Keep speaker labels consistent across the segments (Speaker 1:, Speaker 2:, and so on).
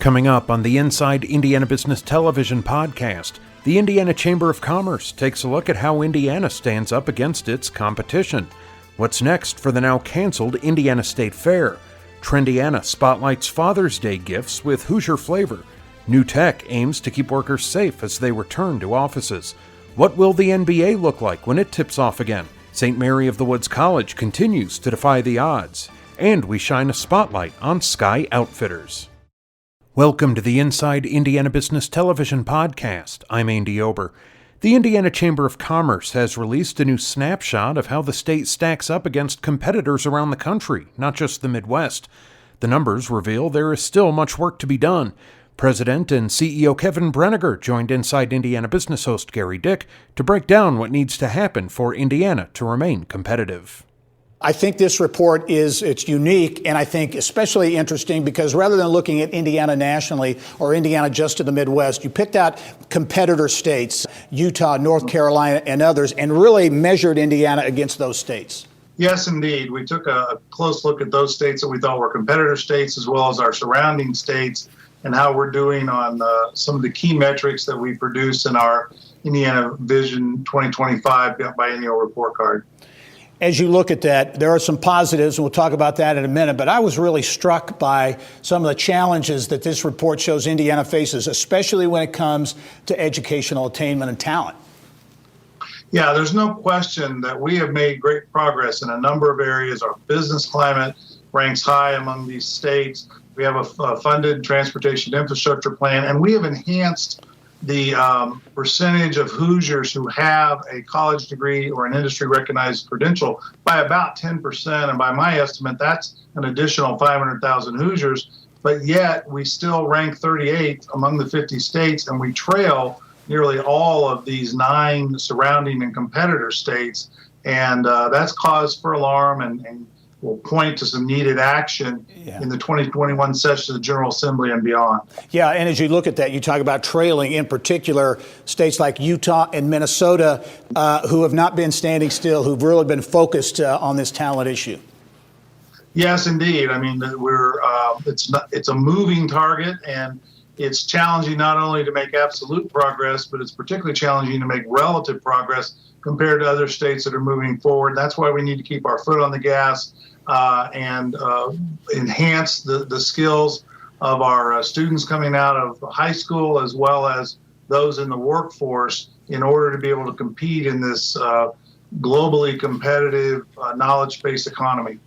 Speaker 1: Coming up on the Inside Indiana Business Television podcast, the Indiana Chamber of Commerce takes a look at how Indiana stands up against its competition. What's next for the now canceled Indiana State Fair? Trendiana spotlights Father's Day gifts with Hoosier flavor. New Tech aims to keep workers safe as they return to offices. What will the NBA look like when it tips off again? St. Mary of the Woods College continues to defy the odds. And we shine a spotlight on Sky Outfitters. Welcome to the Inside Indiana Business Television podcast. I'm Andy Ober. The Indiana Chamber of Commerce has released a new snapshot of how the state stacks up against competitors around the country, not just the Midwest. The numbers reveal there is still much work to be done. President and CEO Kevin Breniger joined Inside Indiana Business host Gary Dick to break down what needs to happen for Indiana to remain competitive.
Speaker 2: I think this report it's unique, and I think especially interesting because rather than looking at Indiana nationally or Indiana just to the Midwest, you picked out competitor states, Utah, North Carolina, and others, and really measured Indiana against those states.
Speaker 3: Yes, indeed. We took a close look at those states that we thought were competitor states as well as our surrounding states and how we're doing on some of the key metrics that we produce in our Indiana Vision 2025 biennial report card.
Speaker 2: As you look at that, there are some positives, and we'll talk about that in a minute, but I was really struck by some of the challenges that this report shows Indiana faces, especially when it comes to educational attainment and talent.
Speaker 3: Yeah, there's no question that we have made great progress in a number of areas. Our business climate ranks high among these states. We have a funded transportation infrastructure plan, and we have enhanced the percentage of Hoosiers who have a college degree or an industry-recognized credential by about 10%. And by my estimate, that's an additional 500,000 Hoosiers. But yet, we still rank 38th among the 50 states, and we trail nearly all of these 9 surrounding and competitor states. And that's cause for alarm and will point to some needed action in the 2021 session of the General Assembly and beyond.
Speaker 2: Yeah, and as you look at that, you talk about trailing, in particular, states like Utah and Minnesota, who have not been standing still, who've really been focused on this talent issue.
Speaker 3: Yes, indeed. I mean, it's a moving target, and it's challenging not only to make absolute progress, but it's particularly challenging to make relative progress compared to other states that are moving forward. That's why we need to keep our foot on the gas and enhance the skills of our students coming out of high school as well as those in the workforce in order to be able to compete in this globally competitive knowledge-based economy.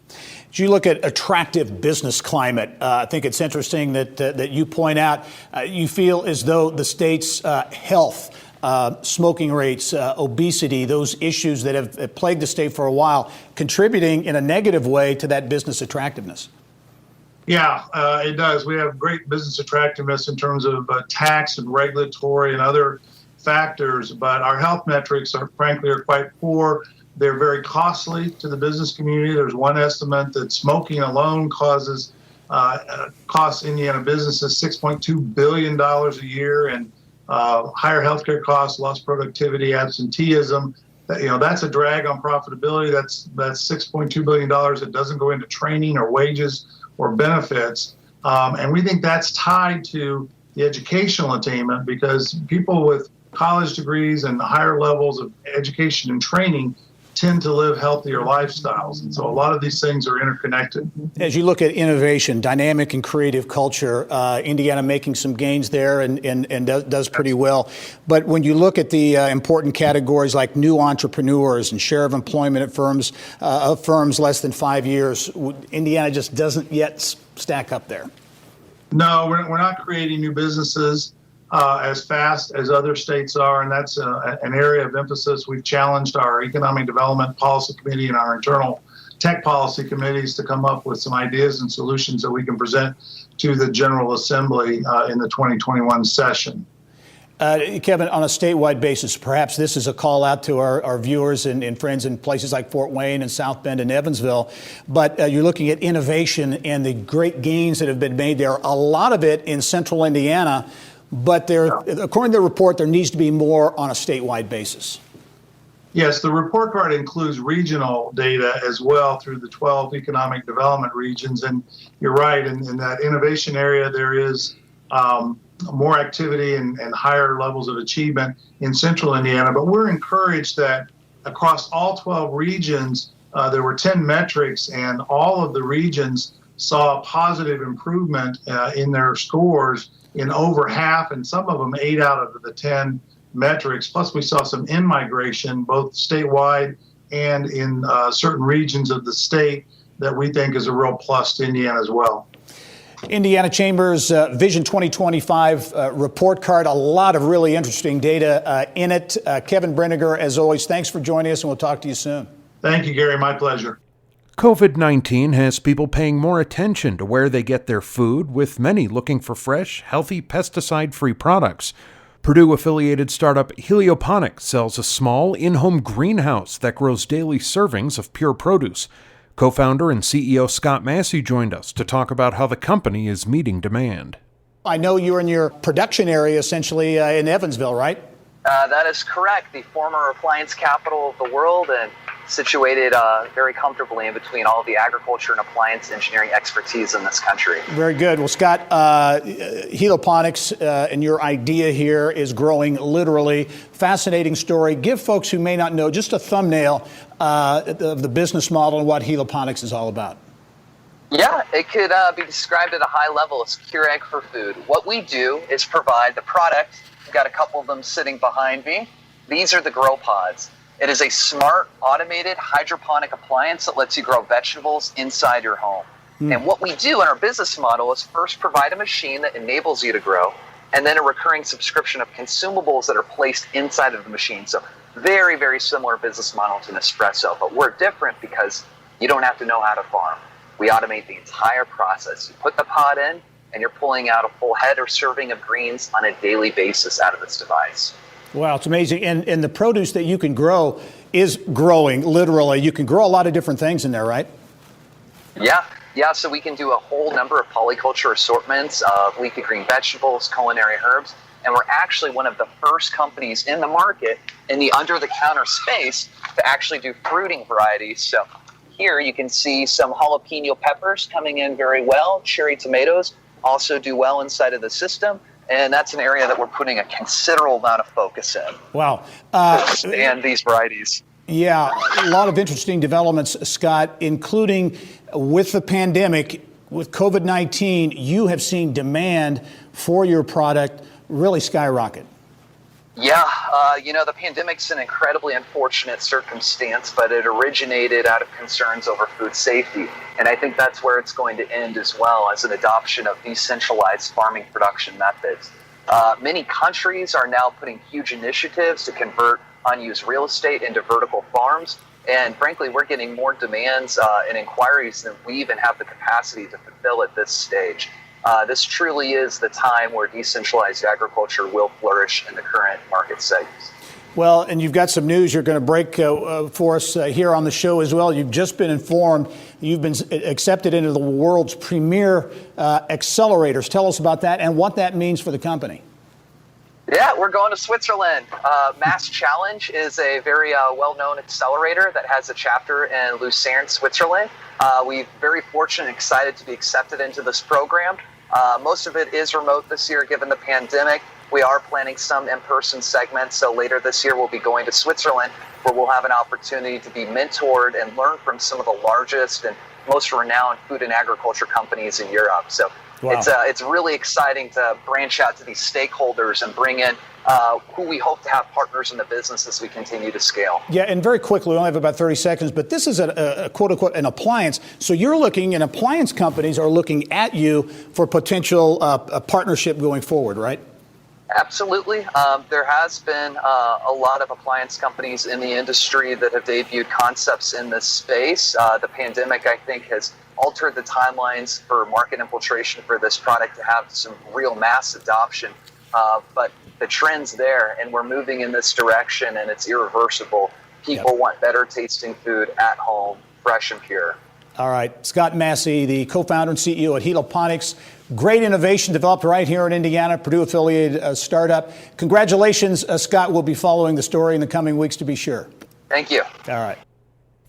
Speaker 2: As you look at attractive business climate, I think it's interesting that you point out you feel as though the state's health, smoking rates, obesity, those issues that have plagued the state for a while, contributing in a negative way to that business attractiveness.
Speaker 3: Yeah, it does. We have great business attractiveness in terms of tax and regulatory and other factors, but our health metrics are quite poor. They're very costly to the business community. There's one estimate that smoking alone costs Indiana businesses $6.2 billion a year, and higher healthcare costs, lost productivity, absenteeism. That's a drag on profitability. That's $6.2 billion that doesn't go into training or wages or benefits. And we think that's tied to the educational attainment because people with college degrees and higher levels of education and training tend to live healthier lifestyles. And so a lot of these things are interconnected.
Speaker 2: As you look at innovation, dynamic and creative culture, Indiana making some gains there and does pretty well. But when you look at the important categories like new entrepreneurs and share of employment at firms less than 5 years, Indiana just doesn't yet stack up there.
Speaker 3: No, we're not creating new businesses as fast as other states are, and that's an area of emphasis. We've challenged our Economic Development Policy Committee and our internal tech policy committees to come up with some ideas and solutions that we can present to the General Assembly in the 2021 session.
Speaker 2: Kevin, on a statewide basis, perhaps this is a call out to our viewers and friends in places like Fort Wayne and South Bend and Evansville, but you're looking at innovation and the great gains that have been made there, a lot of it in central Indiana. But according to the report, there needs to be more on a statewide basis.
Speaker 3: Yes, the report card includes regional data as well through the 12 economic development regions. And you're right, in that innovation area, there is more activity and higher levels of achievement in central Indiana. But we're encouraged that across all 12 regions, there were 10 metrics, and all of the regions saw a positive improvement in their scores in over half, and some of them 8 out of the 10 metrics. Plus, we saw some in-migration, both statewide and in certain regions of the state, that we think is a real plus to Indiana as well.
Speaker 2: Indiana Chamber's Vision 2025 report card, a lot of really interesting data in it. Kevin Brinegar, as always, thanks for joining us, and we'll talk to you soon.
Speaker 3: Thank you, Gary. My pleasure.
Speaker 1: COVID-19 has people paying more attention to where they get their food, with many looking for fresh, healthy, pesticide-free products. Purdue-affiliated startup Helioponics sells a small, in-home greenhouse that grows daily servings of pure produce. Co-founder and CEO Scott Massey joined us to talk about how the company is meeting demand.
Speaker 2: I know you're in your production area, essentially, in Evansville, right?
Speaker 4: That is correct. The former appliance capital of the world, and situated very comfortably in between all of the agriculture and appliance engineering expertise in this country.
Speaker 2: Very good. Well, Scott, Helioponics and your idea here is growing literally. Fascinating story. Give folks who may not know just a thumbnail of the business model and what Helioponics is all about.
Speaker 4: Yeah, it could be described at a high level as Keurig for food. What we do is provide the product. I've got a couple of them sitting behind me. These are the grow pods. It is a smart, automated hydroponic appliance that lets you grow vegetables inside your home. And what we do in our business model is first provide a machine that enables you to grow, and then a recurring subscription of consumables that are placed inside of the machine. So very, very similar business model to Nespresso, but we're different because you don't have to know how to farm. We automate the entire process. You put the pod in, and you're pulling out a full head or serving of greens on a daily basis out of this device.
Speaker 2: Wow, it's amazing. And the produce that you can grow is growing, literally. You can grow a lot of different things in there, right?
Speaker 4: Yeah, so we can do a whole number of polyculture assortments of leafy green vegetables, culinary herbs, and we're actually one of the first companies in the market in the under-the-counter space to actually do fruiting varieties. So here you can see some jalapeno peppers coming in very well. Cherry tomatoes also do well inside of the system. And that's an area that we're putting a considerable amount of focus in.
Speaker 2: Wow.
Speaker 4: To expand these varieties.
Speaker 2: Yeah, a lot of interesting developments, Scott, including with the pandemic, with COVID-19, you have seen demand for your product really skyrocket.
Speaker 4: Yeah, the pandemic's an incredibly unfortunate circumstance, but it originated out of concerns over food safety. And I think that's where it's going to end as well, as an adoption of decentralized farming production methods. Many countries are now putting huge initiatives to convert unused real estate into vertical farms. And frankly, we're getting more demands and inquiries than we even have the capacity to fulfill at this stage. This truly is the time where decentralized agriculture will flourish in the current market segments.
Speaker 2: Well, and you've got some news you're going to break for us here on the show as well. You've just been informed you've been accepted into the world's premier accelerators. Tell us about that and what that means for the company.
Speaker 4: Yeah, we're going to Switzerland. Mass Challenge is a very well-known accelerator that has a chapter in Lucerne, Switzerland. We're very fortunate and excited to be accepted into this program. Most of it is remote this year given the pandemic. We are planning some in-person segments, so later this year we'll be going to Switzerland, where we'll have an opportunity to be mentored and learn from some of the largest and most renowned food and agriculture companies in Europe. So wow. It's really exciting to branch out to these stakeholders and bring in who we hope to have partners in the business as we continue to scale. Yeah,
Speaker 2: and very quickly, we only have about 30 seconds, but this is a quote-unquote an appliance. So you're looking, and appliance companies are looking at you for potential partnership going forward, right?
Speaker 4: Absolutely. There has been a lot of appliance companies in the industry that have debuted concepts in this space. The pandemic, I think, has altered the timelines for market infiltration for this product to have some real mass adoption. But the trend's there, and we're moving in this direction, and it's irreversible. People want better tasting food at home, fresh and pure.
Speaker 2: All right. Scott Massey, the co-founder and CEO at Helioponics. Great innovation developed right here in Indiana, Purdue-affiliated startup. Congratulations, Scott. We'll be following the story in the coming weeks to be sure.
Speaker 4: Thank you.
Speaker 2: All right.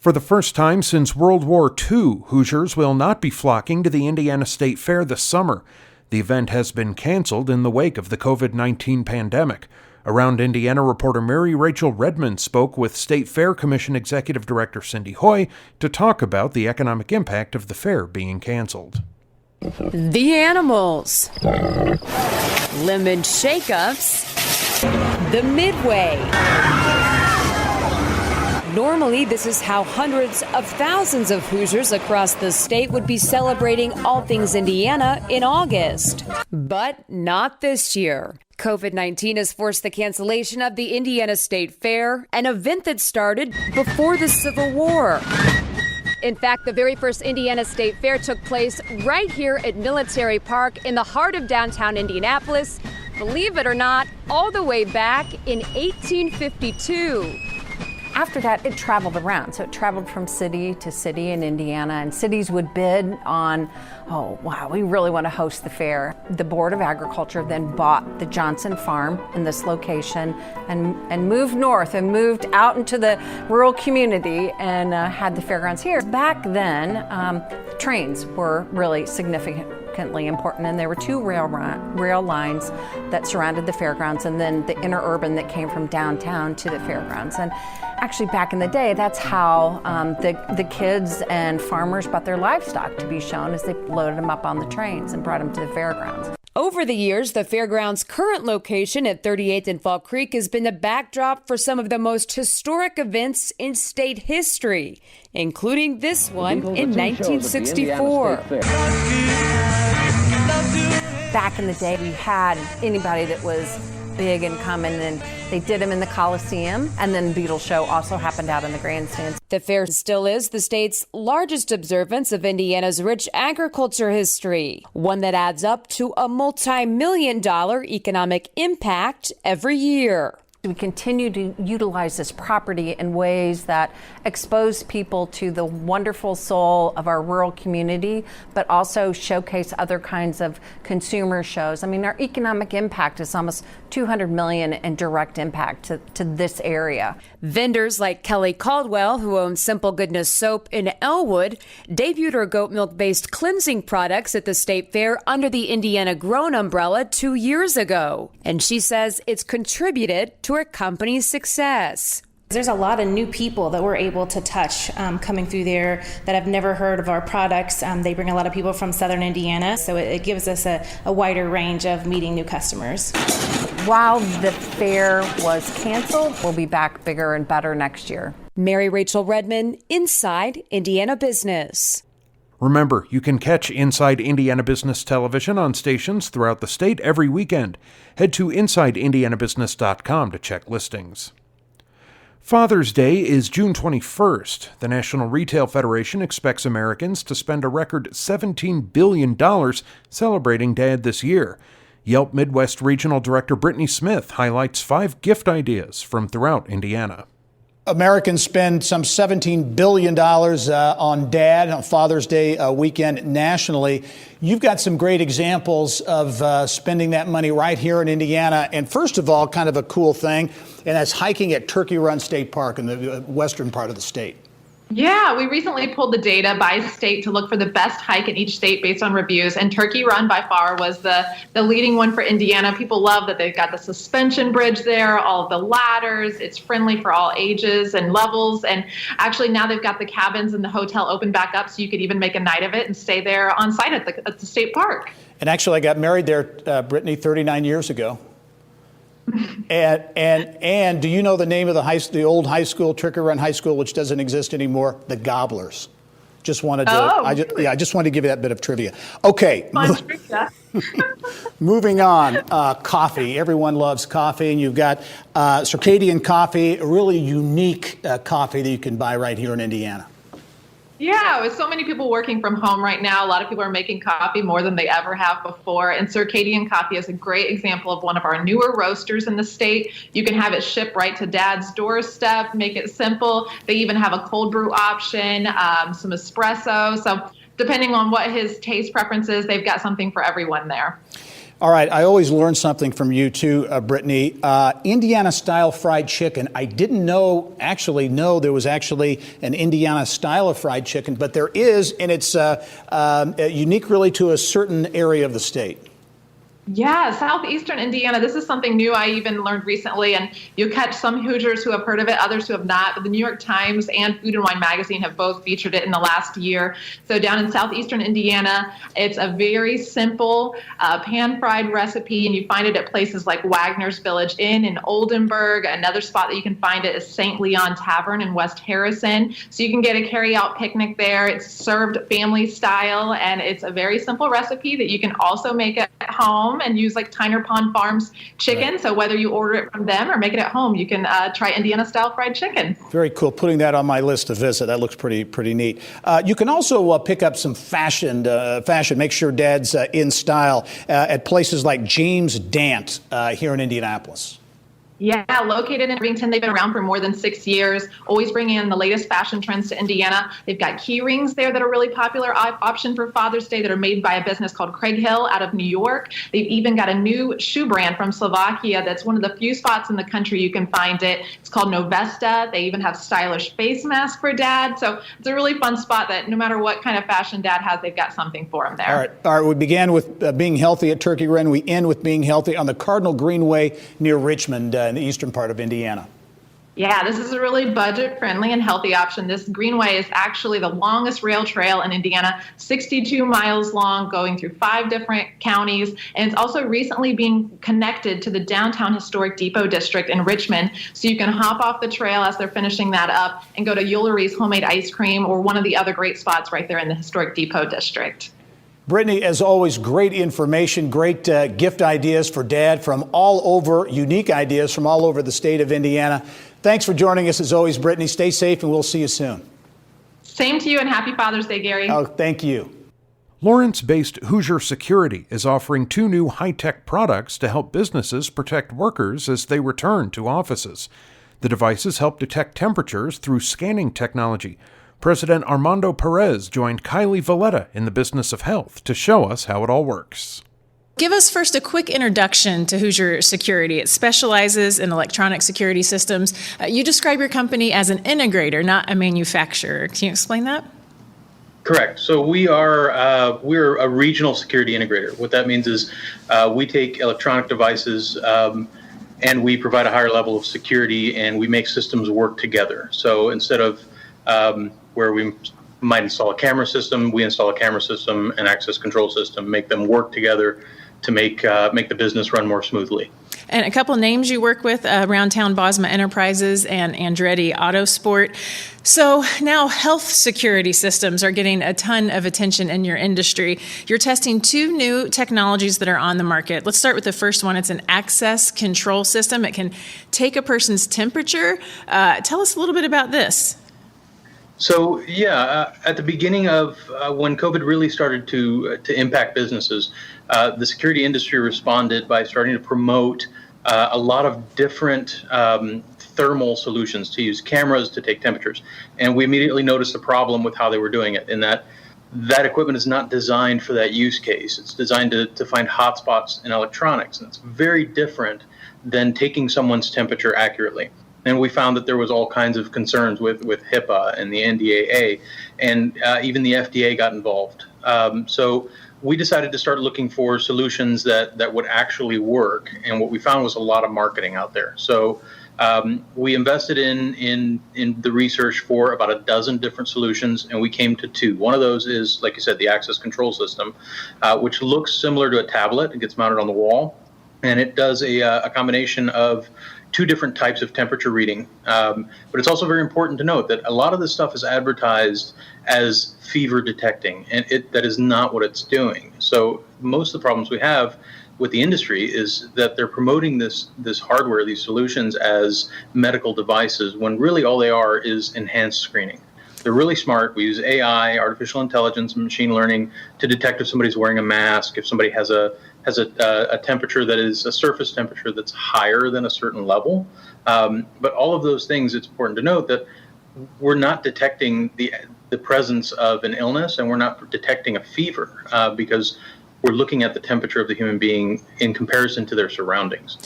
Speaker 1: For the first time since World War II, Hoosiers will not be flocking to the Indiana State Fair this summer. The event has been canceled in the wake of the COVID-19 pandemic. Around Indiana, reporter Mary Rachel Redmond spoke with State Fair Commission Executive Director Cindy Hoy to talk about the economic impact of the fair being canceled.
Speaker 5: The animals, lemon shake-ups, the Midway. Normally, this is how hundreds of thousands of Hoosiers across the state would be celebrating all things Indiana in August. But not this year. COVID-19 has forced the cancellation of the Indiana State Fair, an event that started before the Civil War. In fact, the very first Indiana State Fair took place right here at Military Park in the heart of downtown Indianapolis, believe it or not, all the way back in 1852.
Speaker 6: After that, it traveled around. So it traveled from city to city in Indiana, and cities would bid on, oh, wow, we really want to host the fair. The Board of Agriculture then bought the Johnson Farm in this location and moved north and moved out into the rural community and had the fairgrounds here. Back then, trains were really significantly important, and there were two rail lines that surrounded the fairgrounds, and then the interurban that came from downtown to the fairgrounds. And actually, back in the day, that's how the kids and farmers bought their livestock to be shown, as they loaded them up on the trains and brought them to the fairgrounds.
Speaker 5: Over the years, the fairground's current location at 38th and Fall Creek has been the backdrop for some of the most historic events in state history, including this one in 1964.
Speaker 6: Back in the day, we had anybody that was big and coming, and they did them in the Coliseum, and then the Beatles show also happened out in the grandstands.
Speaker 5: The fair still is the state's largest observance of Indiana's rich agriculture history, one that adds up to a multi-million-dollar economic impact every year.
Speaker 6: We continue to utilize this property in ways that expose people to the wonderful soul of our rural community, but also showcase other kinds of consumer shows. I mean, our economic impact is almost $200 million in direct impact to this area.
Speaker 5: Vendors like Kelly Caldwell, who owns Simple Goodness Soap in Elwood, debuted her goat milk-based cleansing products at the State Fair under the Indiana Grown umbrella 2 years ago. And she says it's contributed to her company's success.
Speaker 7: There's a lot of new people that we're able to touch coming through there that have never heard of our products. They bring a lot of people from southern Indiana, so it gives us a wider range of meeting new customers.
Speaker 6: While the fair was canceled, we'll be back bigger and better next year.
Speaker 5: Mary Rachel Redmond, Inside Indiana Business.
Speaker 1: Remember, you can catch Inside Indiana Business Television on stations throughout the state every weekend. Head to InsideIndianaBusiness.com to check listings. Father's Day is June 21st. The National Retail Federation expects Americans to spend a record $17 billion celebrating Dad this year. Yelp Midwest Regional Director Brittany Smith highlights 5 gift ideas from throughout Indiana.
Speaker 2: Americans spend some $17 billion on Dad on Father's Day weekend nationally. You've got some great examples of spending that money right here in Indiana. And first of all, kind of a cool thing, and that's hiking at Turkey Run State Park in the western part of the state.
Speaker 8: Yeah, we recently pulled the data by state to look for the best hike in each state based on reviews, and Turkey Run by far was the leading one for Indiana. People love that they've got the suspension bridge there, all of the ladders. It's friendly for all ages and levels, and actually now they've got the cabins and the hotel open back up, so you could even make a night of it and stay there on site at the state park.
Speaker 2: And actually, I got married there, Brittany, 39 years ago. And do you know the name of the old high school, Turkey Run High School, which doesn't exist anymore? The Gobblers. Just wanted to, I just wanted to give you that bit of trivia. Okay. Moving on, coffee. Everyone loves coffee, and you've got Circadian Coffee, a really unique coffee that you can buy right here in Indiana.
Speaker 8: Yeah, with so many people working from home right now, a lot of people are making coffee more than they ever have before. And Circadian Coffee is a great example of one of our newer roasters in the state. You can have it shipped right to Dad's doorstep, make it simple. They even have a cold brew option, some espresso. So depending on what his taste preference is, they've got something for everyone there.
Speaker 2: All right. I always learn something from you, too, Brittany. Indiana-style fried chicken. I didn't know there was actually an Indiana style of fried chicken, but there is, and it's unique really to a certain area of the state.
Speaker 8: Yeah, southeastern Indiana. This is something new I even learned recently, and you'll catch some Hoosiers who have heard of it, others who have not. But the New York Times and Food and Wine Magazine have both featured it in the last year. So down in southeastern Indiana, it's a very simple pan-fried recipe, and you find it at places like Wagner's Village Inn in Oldenburg. Another spot that you can find it is St. Leon Tavern in West Harrison. So you can get a carry-out picnic there. It's served family style, and it's a very simple recipe that you can also make at home and use like Tyner Pond Farms chicken. Right. So whether you order it from them or make it at home, you can try Indiana style fried chicken.
Speaker 2: Very cool. Putting that on my list to visit. That looks pretty neat. You can also pick up some fashion. Make sure Dad's in style at places like James Dant here in Indianapolis.
Speaker 8: Yeah, located in Irvington. They've been around for more than 6 years, always bringing in the latest fashion trends to Indiana. They've got key rings there that are really popular option for Father's Day that are made by a business called Craig Hill out of New York. They've even got a new shoe brand from Slovakia that's one of the few spots in the country you can find it. It's called Novesta. They even have stylish face masks for Dad. So it's a really fun spot that no matter what kind of fashion Dad has, they've got something for him there.
Speaker 2: All right. We began with being healthy at Turkey Run. We end with being healthy on the Cardinal Greenway near Richmond in the eastern part of Indiana.
Speaker 8: Yeah, this is a really budget-friendly and healthy option. This Greenway is actually the longest rail trail in Indiana, 62 miles long, going through 5 different counties. And it's also recently being connected to the downtown historic Depot District in Richmond. So you can hop off the trail as they're finishing that up and go to Eulerie's Homemade Ice Cream or one of the other great spots right there in the historic Depot District.
Speaker 2: Brittany, as always, great information, great gift ideas for Dad from all over, unique ideas from all over the state of Indiana. Thanks for joining us as always, Brittany. Stay safe and we'll see you soon.
Speaker 8: Same to you and happy Father's Day, Gary.
Speaker 2: Oh, thank you.
Speaker 1: Lawrence-based Hoosier Security is offering 2 new high-tech products to help businesses protect workers as they return to offices. The devices help detect temperatures through scanning technology. President Armando Perez joined Kylie Valletta in the business of health to show us how it all works.
Speaker 9: Give us first a quick introduction to Hoosier Security. It specializes in electronic security systems. You describe your company as an integrator, not a manufacturer. Can you explain that?
Speaker 10: Correct. So we're a regional security integrator. What that means is we take electronic devices and we provide a higher level of security, and we make systems work together. So instead of where we might install a camera system, we install a camera system and access control system, make them work together to make the business run more smoothly.
Speaker 9: And a couple names you work with around town, Bosma Enterprises and Andretti Autosport. So now health security systems are getting a ton of attention in your industry. You're testing 2 new technologies that are on the market. Let's start with the first one. It's an access control system. It can take a person's temperature. Tell us a little bit about this.
Speaker 10: So, at the beginning of when COVID really started to impact businesses, the security industry responded by starting to promote a lot of different thermal solutions to use cameras to take temperatures. And we immediately noticed a problem with how they were doing it, in that equipment is not designed for that use case. It's designed to find hotspots in electronics, and it's very different than taking someone's temperature accurately. And we found that there was all kinds of concerns with HIPAA and the NDAA, and even the FDA got involved. So we decided to start looking for solutions that would actually work. And what we found was a lot of marketing out there. So we invested in the research for about a dozen different solutions, and we came to 2. One of those is, like you said, the access control system, which looks similar to a tablet. It gets mounted on the wall, and it does a combination of 2 different types of temperature reading. But it's also very important to note that a lot of this stuff is advertised as fever detecting, and that is not what it's doing. So most of the problems we have with the industry is that they're promoting this hardware, these solutions, as medical devices, when really all they are is enhanced screening. They're really smart. We use AI, artificial intelligence, and machine learning to detect if somebody's wearing a mask, if somebody has a temperature that is a surface temperature that's higher than a certain level. But all of those things, it's important to note that we're not detecting the presence of an illness, and we're not detecting a fever, because we're looking at the temperature of the human being in comparison to their surroundings,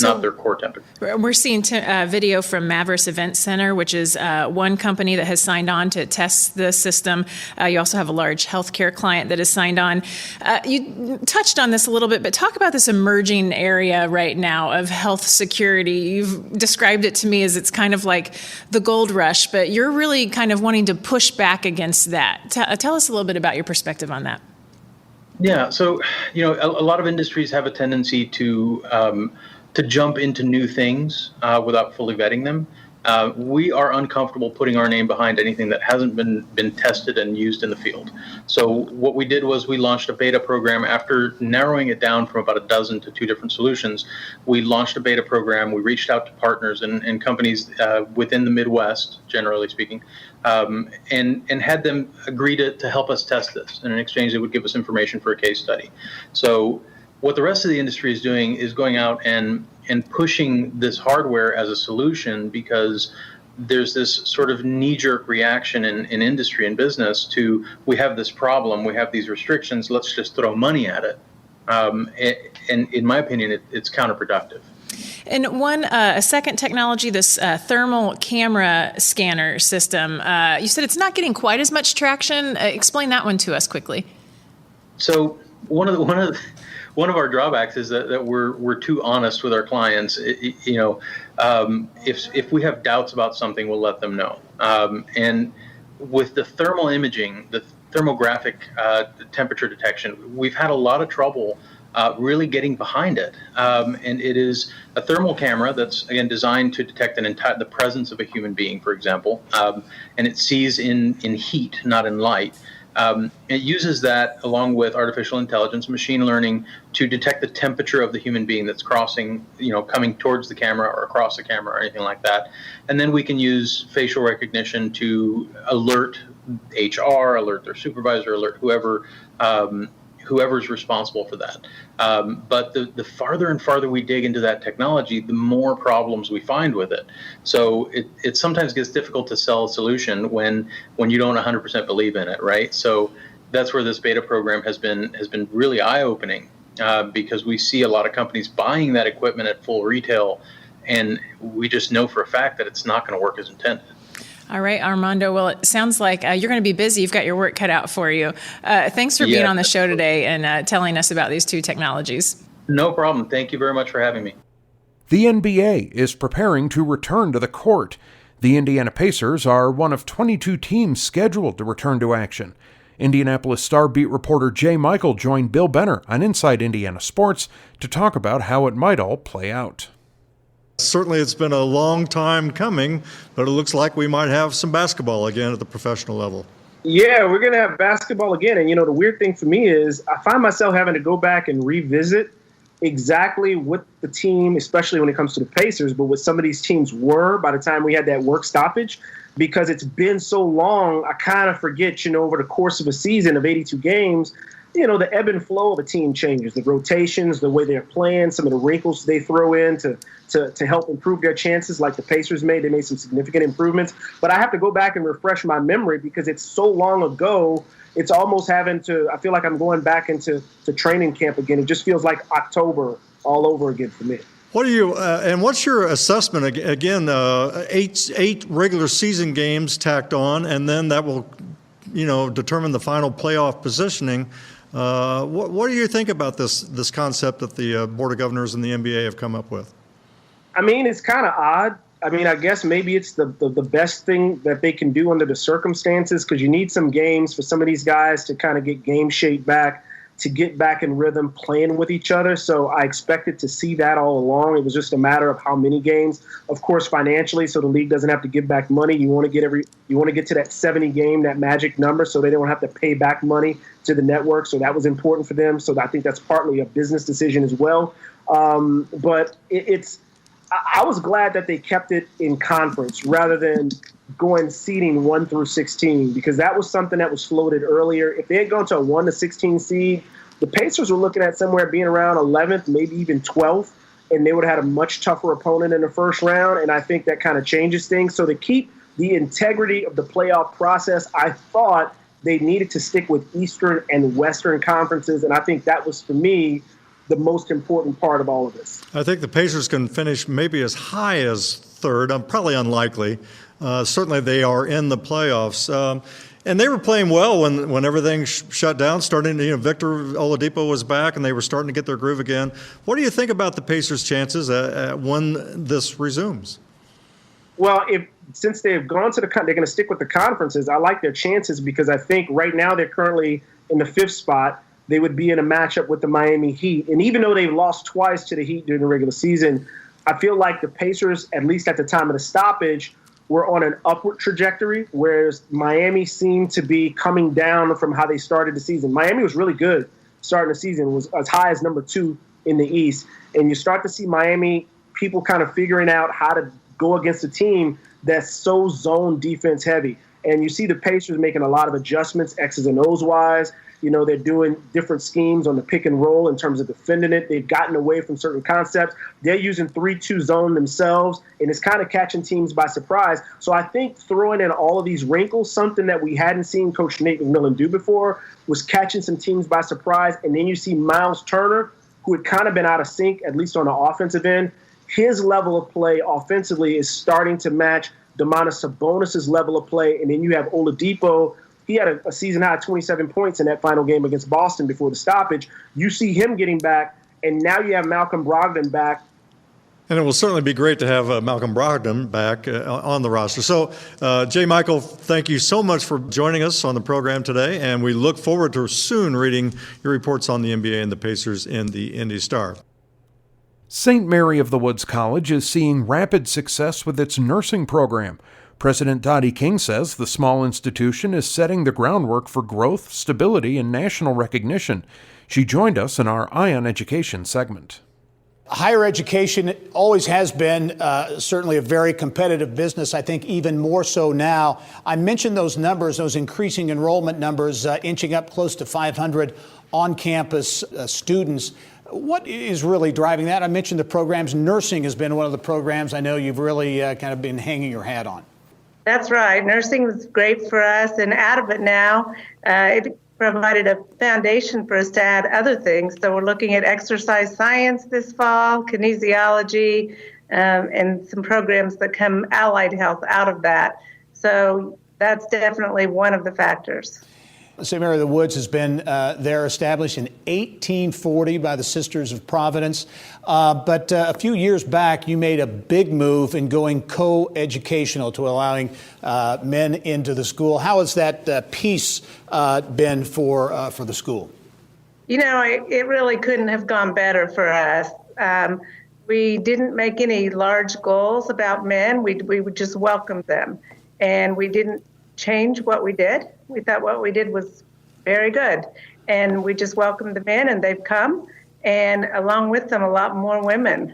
Speaker 10: not their core temperature.
Speaker 9: We're seeing video from Mavericks Event Center, which is one company that has signed on to test the system. You also have a large healthcare client that has signed on. You touched on this a little bit, but talk about this emerging area right now of health security. You've described it to me as it's kind of like the gold rush, but you're really kind of wanting to push back against that. Tell us a little bit about your perspective on that.
Speaker 10: Yeah, so a lot of industries have a tendency to jump into new things without fully vetting them. We are uncomfortable putting our name behind anything that hasn't been tested and used in the field. So what we did was we launched a beta program after narrowing it down from about a dozen to 2 different solutions. We launched a beta program. We reached out to partners and companies within the Midwest, generally speaking, and had them agree to help us test this. And in exchange, they would give us information for a case study. So what the rest of the industry is doing is going out and pushing this hardware as a solution, because there's this sort of knee-jerk reaction in industry and business to, we have this problem, we have these restrictions, let's just throw money at it. And in my opinion, it's counterproductive.
Speaker 9: And a second technology, this thermal camera scanner system, you said it's not getting quite as much traction. Explain that one to us quickly.
Speaker 10: So one of our drawbacks is that we're too honest with our clients. If we have doubts about something, we'll let them know. And with the thermal imaging, the thermographic temperature detection, we've had a lot of trouble really getting behind it. And it is a thermal camera that's, again, designed to detect the presence of a human being, for example, and it sees in heat, not in light. It uses that along with artificial intelligence, machine learning, to detect the temperature of the human being that's crossing, coming towards the camera or across the camera or anything like that. And then we can use facial recognition to alert HR, alert their supervisor, alert whoever's responsible for that. But the farther and farther we dig into that technology, the more problems we find with it. So it sometimes gets difficult to sell a solution when you don't 100% believe in it, right? So that's where this beta program has been really eye-opening, because we see a lot of companies buying that equipment at full retail, and we just know for a fact that it's not going to work as intended.
Speaker 9: All right, Armando. Well, it sounds like you're going to be busy. You've got your work cut out for you. Thanks for being on the show today and telling us about these 2 technologies.
Speaker 10: No problem. Thank you very much for having me.
Speaker 1: The NBA is preparing to return to the court. The Indiana Pacers are one of 22 teams scheduled to return to action. Indianapolis Star beat reporter Jay Michael joined Bill Benner on Inside Indiana Sports to talk about how it might all play out.
Speaker 11: Certainly it's been a long time coming, but it looks like we might have some basketball again at the professional level.
Speaker 12: Yeah, we're going to have basketball again. And, the weird thing for me is I find myself having to go back and revisit exactly what the team, especially when it comes to the Pacers, but what some of these teams were by the time we had that work stoppage, because it's been so long. I kind of forget, over the course of a season of 82 games, the ebb and flow of a team changes, the rotations, the way they're playing, some of the wrinkles they throw in to help improve their chances, like the Pacers made. They made some significant improvements. But I have to go back and refresh my memory because it's so long ago. It's almost I feel like I'm going back into training camp again. It just feels like October all over again for me.
Speaker 11: What do you and what's your assessment again? 8 regular season games tacked on, and then that will, determine the final playoff positioning. What do you think about this concept that the Board of Governors and the NBA have come up with?
Speaker 12: I mean, it's kind of odd. I mean, I guess maybe it's the best thing that they can do under the circumstances, because you need some games for some of these guys to kind of get game shape back, to get back in rhythm playing with each other. So I expected to see that all along. It was just a matter of how many games. Of course, financially, so the league doesn't have to give back money. You want to get to that 70 game, that magic number, so they don't have to pay back money to the network. So that was important for them. So I think that's partly a business decision as well. But I was glad that they kept it in conference rather than going seeding 1 through 16, because that was something that was floated earlier. If they had gone to a 1 to 16 seed, the Pacers were looking at somewhere being around 11th, maybe even 12th, and they would have had a much tougher opponent in the first round. And I think that kind of changes things. So to keep the integrity of the playoff process, I thought they needed to stick with Eastern and Western conferences. And I think that was, for me, the most important part of all of this.
Speaker 11: I think the Pacers can finish maybe as high as third. Probably unlikely. Certainly they are in the playoffs. And they were playing well when everything shut down. Victor Oladipo was back, and they were starting to get their groove again. What do you think about the Pacers' chances when this resumes?
Speaker 12: Well, since they've gone to they're going to stick with the conferences. I like their chances because I think right now they're currently in the 5th spot. They would be in a matchup with the Miami Heat. And even though they've lost twice to the Heat during the regular season, I feel like the Pacers, at least at the time of the stoppage, were on an upward trajectory, whereas Miami seemed to be coming down from how they started the season. Miami was really good starting the season, was as high as number 2 in the East. And you start to see Miami people kind of figuring out how to go against a team that's so zone defense heavy. And you see the Pacers making a lot of adjustments, X's and O's wise. They're doing different schemes on the pick and roll in terms of defending it. They've gotten away from certain concepts. They're using 3-2 zone themselves, and it's kind of catching teams by surprise. So I think throwing in all of these wrinkles, something that we hadn't seen Coach Nate McMillan do before, was catching some teams by surprise. And then you see Miles Turner, who had kind of been out of sync, at least on the offensive end. His level of play offensively is starting to match Domantas Sabonis' level of play. And then you have Oladipo. He had a season-high 27 points in that final game against Boston before the stoppage. You see him getting back, and now you have Malcolm Brogdon back.
Speaker 11: And it will certainly be great to have Malcolm Brogdon back on the roster. So, J. Michael, thank you so much for joining us on the program today, and we look forward to soon reading your reports on the NBA and the Pacers in the Indy Star.
Speaker 1: St. Mary of the Woods College is seeing rapid success with its nursing program. President Dottie King says the small institution is setting the groundwork for growth, stability, and national recognition. She joined us in our Eye on Education segment.
Speaker 2: Higher education always has been certainly a very competitive business, I think even more so now. I mentioned those numbers, those increasing enrollment numbers, inching up close to 500 on-campus students. What is really driving that? I mentioned the programs. Nursing has been one of the programs I know you've really kind of been hanging your hat on.
Speaker 13: That's right. Nursing was great for us, and out of it now, it provided a foundation for us to add other things. So we're looking at exercise science this fall, kinesiology, and some programs that come allied health out of that. So that's definitely one of the factors.
Speaker 2: St. Mary of the Woods has been there established in 1840 by the Sisters of Providence. But a few years back, you made a big move in going co-educational to allowing men into the school. How has that piece been for the school?
Speaker 13: It really couldn't have gone better for us. We didn't make any large goals about men. We would just welcome them. And we didn't change what we did. We thought what we did was very good. And we just welcomed them in, and they've come. And along with them, a lot more women.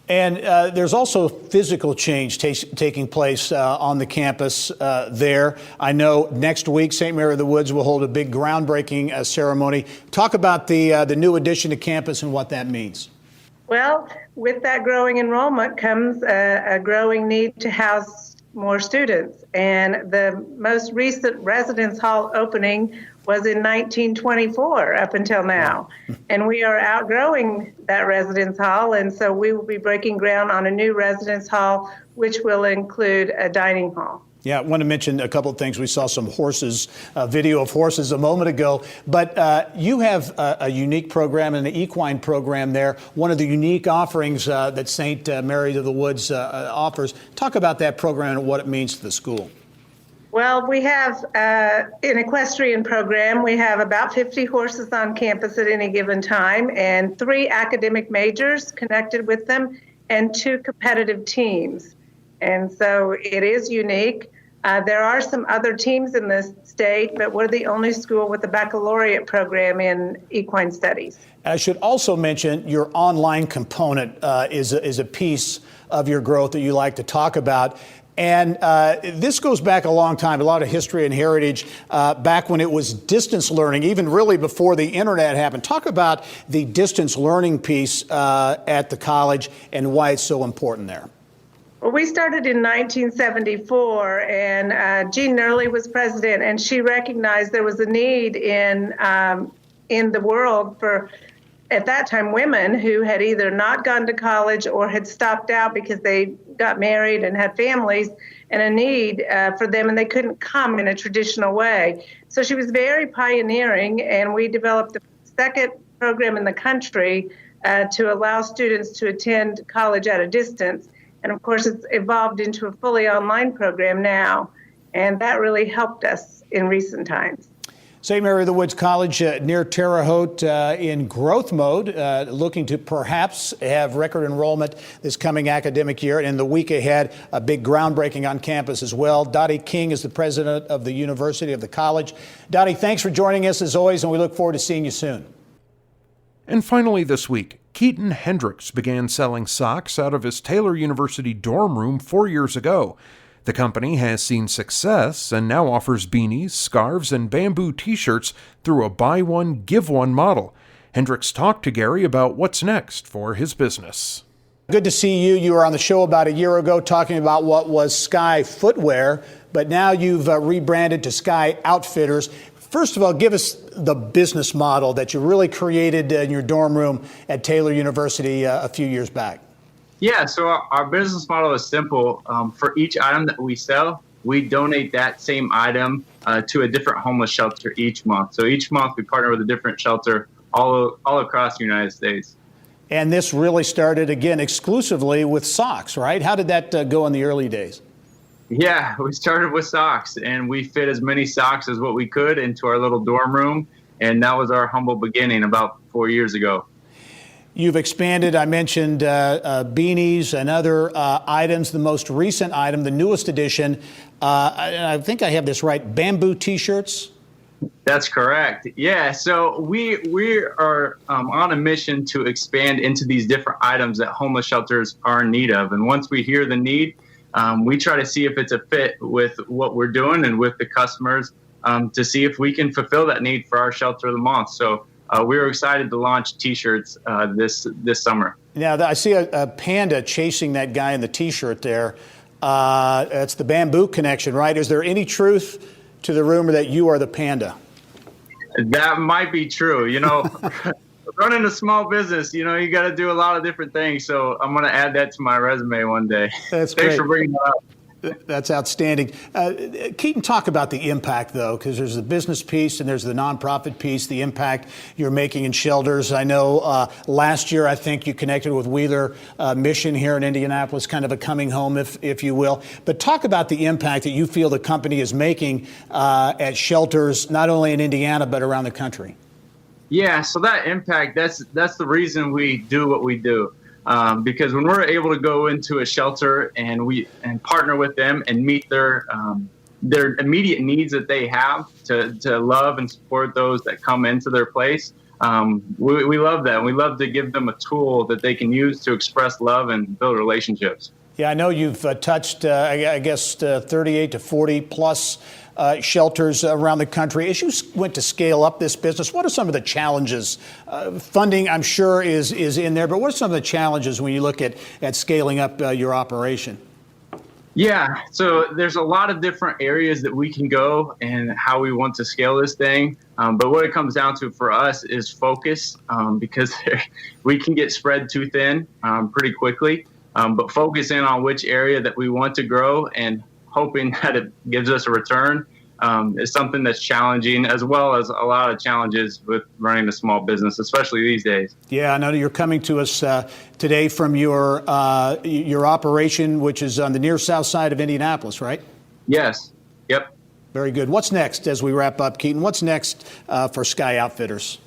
Speaker 2: And there's also physical change taking place on the campus there. I know next week, St. Mary of the Woods will hold a big groundbreaking ceremony. Talk about the new addition to campus and what that means.
Speaker 13: Well, with that growing enrollment comes a growing need to house more students. And the most recent residence hall opening was in 1924 up until now. And we are outgrowing that residence hall. And so we will be breaking ground on a new residence hall, which will include a dining hall.
Speaker 2: Yeah, I want to mention a couple of things. We saw some horses, video of horses a moment ago, but you have a unique program and an equine program there, one of the unique offerings that St. Mary of the Woods offers. Talk about that program and what it means to the school.
Speaker 13: Well, we have an equestrian program. We have about 50 horses on campus at any given time and 3 academic majors connected with them and 2 competitive teams. And so it is unique. There are some other teams in the state, but we're the only school with a baccalaureate program in equine studies.
Speaker 2: I should also mention your online component is a piece of your growth that you like to talk about. And this goes back a long time, a lot of history and heritage, back when it was distance learning, even really before the internet happened. Talk about the distance learning piece at the college and why it's so important there.
Speaker 13: Well, we started in 1974, and Jean Nerley was president, and she recognized there was a need in the world for, at that time, women who had either not gone to college or had stopped out because they got married and had families, and a need for them, and they couldn't come in a traditional way. So she was very pioneering, and we developed the second program in the country to allow students to attend college at a distance. And of course, it's evolved into a fully online program now, and that really helped us in recent times.
Speaker 2: St. Mary of the Woods College near Terre Haute in growth mode, looking to perhaps have record enrollment this coming academic year. And in the week ahead, a big groundbreaking on campus as well. Dottie King is the president of the University of the College. Dottie, thanks for joining us as always, and we look forward to seeing you soon.
Speaker 1: And finally this week, Keaton Hendricks began selling socks out of his Taylor University dorm room 4 years ago. The company has seen success and now offers beanies, scarves, and bamboo t-shirts through a buy one, give one model. Hendricks talked to Gary about what's next for his business.
Speaker 2: Good to see you. You were on the show about a year ago talking about what was Sky Footwear, but now you've rebranded to Sky Outfitters. First of all, give us the business model that you really created in your dorm room at Taylor University a few years back.
Speaker 14: Yeah, so our business model is simple. For each item that we sell, we donate that same item to a different homeless shelter each month. So each month we partner with a different shelter all across the United States.
Speaker 2: And this really started, again, exclusively with socks, right? How did that go in the early days?
Speaker 14: Yeah, we started with socks, and we fit as many socks as what we could into our little dorm room, and that was our humble beginning about 4 years ago.
Speaker 2: You've expanded, I mentioned beanies and other items. The most recent item, the newest edition, I think I have this right, bamboo T-shirts?
Speaker 14: That's correct. Yeah, so we are on a mission to expand into these different items that homeless shelters are in need of. And once we hear the need, we try to see if it's a fit with what we're doing and with the customers to see if we can fulfill that need for our shelter of the month. So we were excited to launch T-shirts this summer.
Speaker 2: Now, I see a panda chasing that guy in the T-shirt there. That's the bamboo connection, right? Is there any truth to the rumor that you are the panda?
Speaker 14: That might be true. You know, running a small business, you know, you got to do a lot of different things. So I'm going to add that to my resume one day.
Speaker 2: That's
Speaker 14: Thanks
Speaker 2: great.
Speaker 14: for bringing that up.
Speaker 2: That's outstanding. Keaton, talk about the impact, though, because there's the business piece and there's the nonprofit piece, the impact you're making in shelters. I know last year, I think you connected with Wheeler Mission here in Indianapolis, kind of a coming home, if you will. But talk about the impact that you feel the company is making at shelters, not only in Indiana, but around the country.
Speaker 14: Yeah, so that impact, that's the reason we do what we do. Because when we're able to go into a shelter and partner with them and meet their immediate needs that they have to love and support those that come into their place, we love that. We love to give them a tool that they can use to express love and build relationships.
Speaker 2: Yeah, I know you've touched, I guess, 38 to 40 plus shelters around the country. As you went to scale up this business, what are some of the challenges? Funding, I'm sure, is in there, but what are some of the challenges when you look at scaling up your operation?
Speaker 14: Yeah, so there's a lot of different areas that we can go and how we want to scale this thing. But what it comes down to for us is focus, because we can get spread too thin pretty quickly. But focus in on which area that we want to grow and hoping that it gives us a return is something that's challenging, as well as a lot of challenges with running a small business, especially these days.
Speaker 2: Yeah, I know you're coming to us today from your operation, which is on the near south side of Indianapolis, right?
Speaker 14: Yes. Yep.
Speaker 2: Very good. What's next as we wrap up, Keaton? What's next for Sky Outfitters?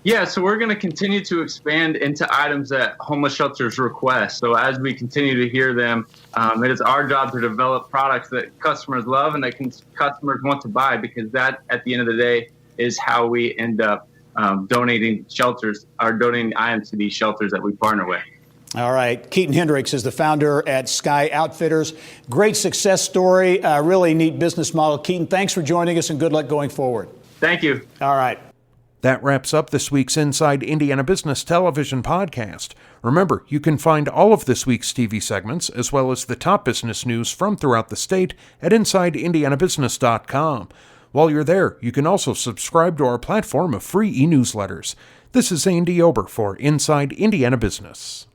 Speaker 14: Yeah, so we're going to continue to expand into items that homeless shelters request. So as we continue to hear them, it is our job to develop products that customers love and that customers want to buy, because that, at the end of the day, is how we end up donating items to these shelters that we partner with.
Speaker 2: All right. Keaton Hendricks is the founder at Sky Outfitters. Great success story, really neat business model. Keaton, thanks for joining us and good luck going forward.
Speaker 14: Thank you.
Speaker 2: All right.
Speaker 1: That wraps up this week's Inside Indiana Business Television podcast. Remember, you can find all of this week's TV segments, as well as the top business news from throughout the state, at InsideIndianaBusiness.com. While you're there, you can also subscribe to our platform of free e-newsletters. This is Andy Ober for Inside Indiana Business.